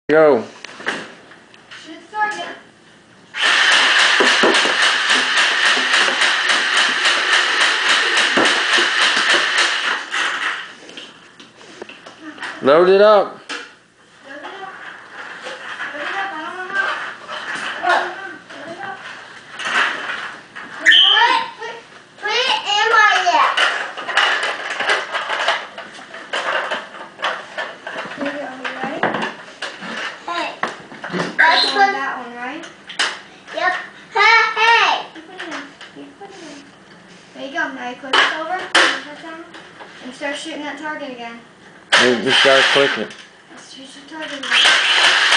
Go. Shoot the target. Load it up. Load it up. Load it up. I don't want to know. Load it up. Put it in my lap. Here we go. You ready? Hey. That's that one, right? Yep. Hey. You put it in. You put it in. There you go. Now you click this over. Put that down. And start shooting that target again. You just start clicking. Let's shoot the target again.